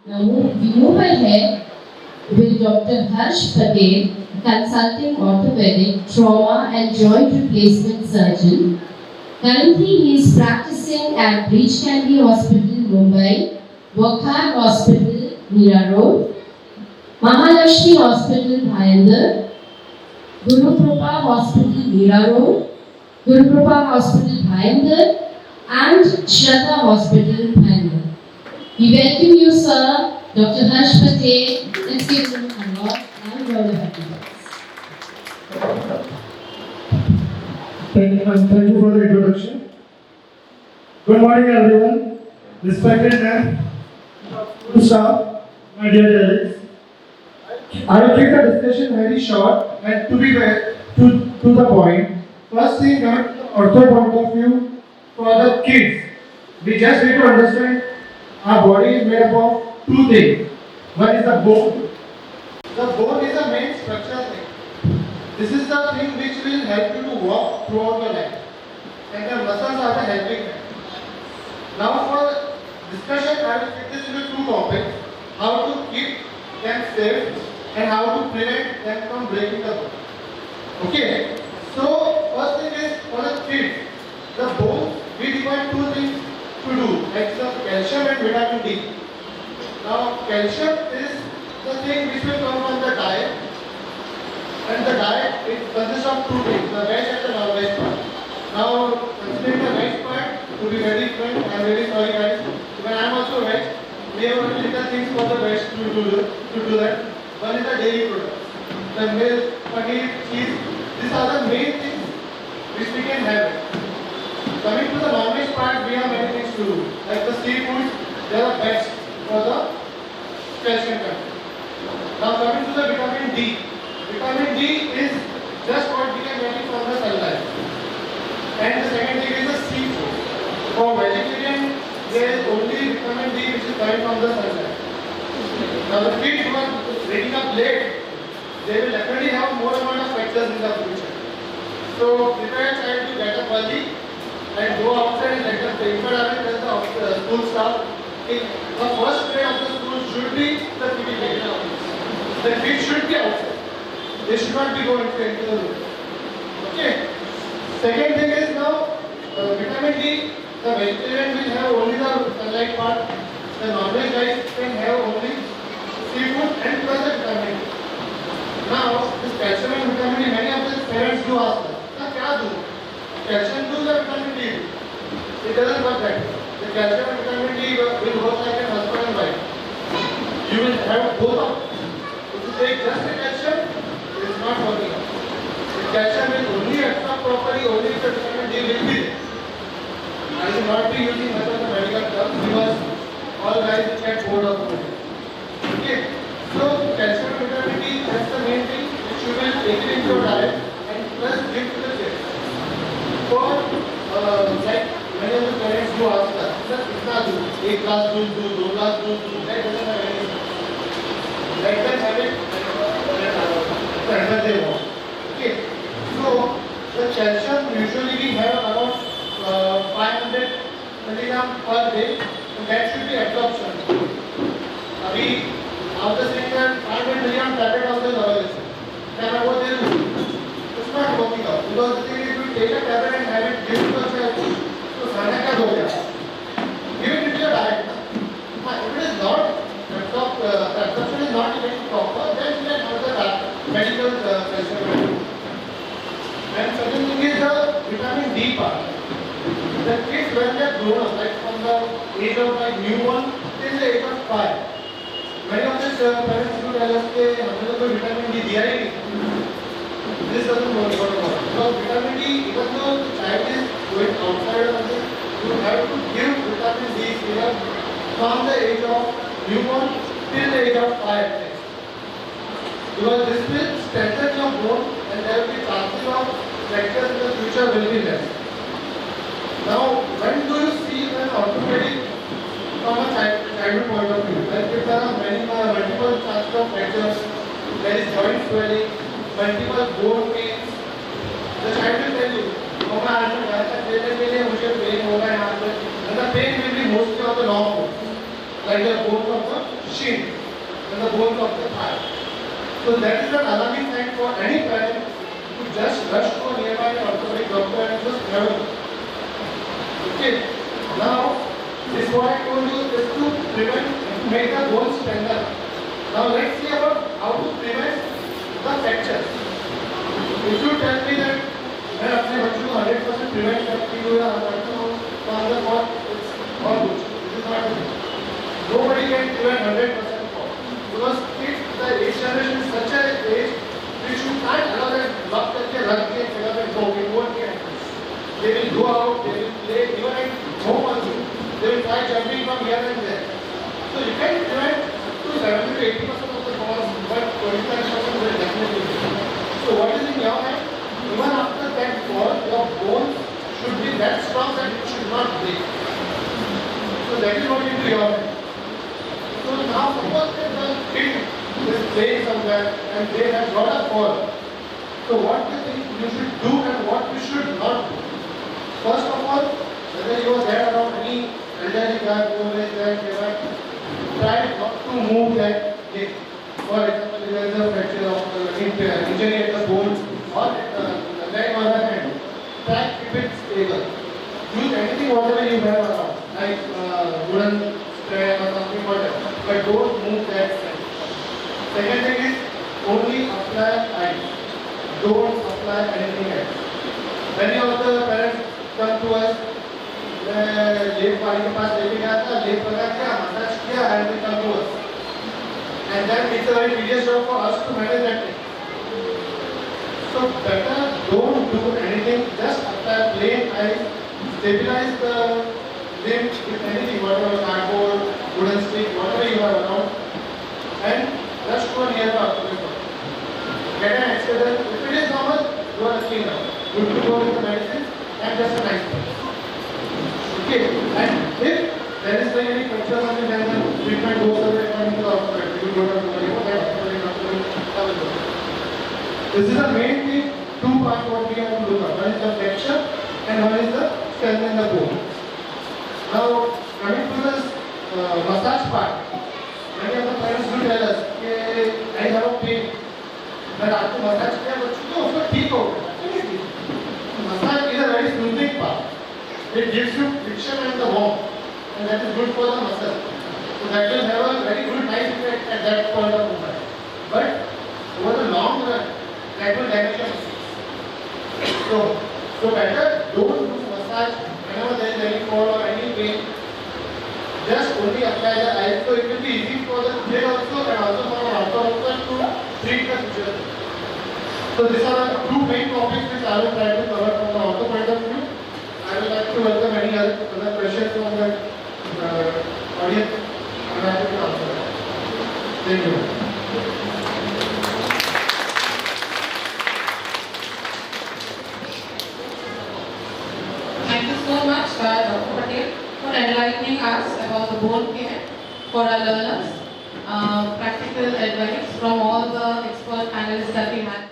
Now we move ahead with Dr. Harsh Patel, consulting orthopedic, trauma and joint replacement surgeon. Currently, he is practicing at Breach Candy Hospital, Mumbai, Wokhar Hospital, Mira Road, Mahalakshmi Hospital, Bhayandar, Guru Krupa Hospital, Mira Road, Guru Krupa Hospital, Bhayandar, and Shraddha Hospital, Bhayandar. We welcome you, sir, Dr. Harsh Patel. Let's give him a lot and a round of applause. Thank you for the introduction. Good morning, everyone. Respected and good staff, my dear colleagues. I will keep the discussion very short and to be very to the point. First thing, coming to the ortho point of view for the kids, we just need to understand our body is made up of two things. One is the bone. The bone is the main structural thing. This is the thing which will help you to walk throughout your life. And the muscles are the helping hand. Now for discussion, I will split this into two topics. How to keep them safe and how to prevent them from breaking the bone. Okay. So first thing is for the kids, the bones, we require two things to do, like the calcium and vitamin D. Now calcium is the thing which will come from the diet. And the diet, it consists of two things, the veg and the non-veg part. Now, considering the veg part, to be very frank, I am very sorry guys, when I am also veg, we have only little things for the veg to do that. One is the dairy products, the milk, paneer, cheese, these are the main things which we can have. Coming to the non-veg part, we have many things to do, like the seafoods, they are the best for the calcium content. Now coming to the vitamin D. Vitamin D is just what we can get it from the sunlight. And the second thing is the seafood. For vegetarian, there is only vitamin D which is coming from the sunlight. Now the kids who are waking up late, they will definitely have more amount of factors in the future. So prepare your child to get up early and go outside and let them play. But I will tell the school staff, the first day of the school should be the PTA. The kids should be outside. They should not be going into the room. Okay. Second thing is now vitamin D. The vegetarian will have only the sunlight part. The non-veg guys can have only seafood and plus the vitamin D. Now this calcium and vitamin D, many of the parents do ask us, "Now, क्या do? Calcium do the vitamin D?" It doesn't work that way. The calcium and vitamin D will work like a husband and wife. You will have both of them. If you take just the calcium, it is not working out. The calcium will only absorb properly, only if the vitamin D will be there. I will not be using much of the medical terms because all guys will get bored of it. Okay. So calcium and vitamin D, that's the main thing which you will take it into your diet and plus give to the kids. For like many of the parents who ask us, sir, कितना दूँ? एक glass दूध दूँ, दो glass दूध दूँ, that doesn't have any. Let them have it whenever they want. Okay. So the calcium usually we have around 500 milligram per day, and that should be absorption. अभी after saying that 500 milligram tablet also is available. Then what they do? It's not working out because the thing is, if you take a tablet and have it given to a child, so खाना क्या दोगे? Give it into your diet. If it is not absorption is not even proper, then you can have the medical calcium. And second thing is the vitamin D part. The kids when they are grown up, like from the age of like newborn till the age of 5, many of these parents will tell us that हमने तो कोई vitamin D दिया ही नहीं. This doesn't work out because vitamin D, even though the child is going outside of it, you have to give vitamin D serum from the age of newborn till the age of 5. Because this will strengthen your bone and there will be chances of fractures in the future will be less. Now, when do you see an orthopedic from a childhood point of view? Like if there are multiple chances of fractures, there is joint swelling, multiple bone pains, the child will tell you, "Mama, आज मैं घर तक लेने के लिए मुझे pen होगा यहाँ पे," and the pain will be mostly on the long bones, like the bones of the bones of the thigh. So that is an alarming sign for any parent to just rush to a nearby orthopedic doctor and just have a look. Okay. Now, this is what I told you is to prevent, to make the bones strengthen. Now let's see about how to prevent the fractures. If you tell me that मैं अपने बच्चों को 100% prevent करती हूँ या करता हूँ, तो अंदर बहुत all good. This is not good. Nobody can prevent 100% fall. Because if the age generation is such an age which you can't allow them lock करके रख के जगह पे go, it won't get happens. They will go out, they will play, even at home also. They will try jumping from here and there. So you can prevent up to 70 to 80% of the falls, but 25% will definitely be. So what is in your hand? Even after that fall, your bones should be that strong that it should not break. So that is what you do your hand. So now suppose that the kid is playing somewhere and they have got a fall. So what do you think you should do and what you should not do? First of all, whether you are there around any elderly guy who is there, try not to move that leg. For example, if there is a fracture of the injury at the bone or at the leg or the hand, try to keep it stable. Use anything whatever you have around, like wooden spray or something whatever, but don't move that side. Second thing is only apply ice. Don't apply anything else. Many of the parents come to us, लेप वाले के पास लेके गया था, लेप लगा दिया, massage किया, and they come to us. And then it's a very tedious job for us to manage that thing. So better don't do anything, just apply plain ice, stabilize the limb with anything, whatever cardboard, wooden stick, whatever you have around, and rush to a nearby orthopedic doctor. Get an X-ray done. If it is normal, you are clean now. Good to go with the medicine and just a nice place. Okay, and if there is any fracture on the hand, then treatment goes away according to the orthopedic. You go to the This is the main thing, two parts what we have to look at. One is the fracture and one is the strength in the bone. Now, coming to this massage part, many of the parents will tell us, I have a pain. But after massage किया बच्चों को उसको ठीक हो गया. Massage is a very soothing part. It gives you friction and the warmth, and that is good for the muscle. So that will have a very good nice effect at that point of time. But over the long run, that will damage your muscles. So better don't do massage whenever there is any fall or any pain. Just only apply the ice, so it will be easy for the kid also and also for the doctor to treat the situation. So these are the two main topics which I will try to cover from the ortho point of view. I would like to welcome any other questions from the audience. I am happy to answer that. Thank you. Thank you so much, Dr. Patel, for enlightening us about the bone care for our learners. Practical advice from all the expert panelists that we had.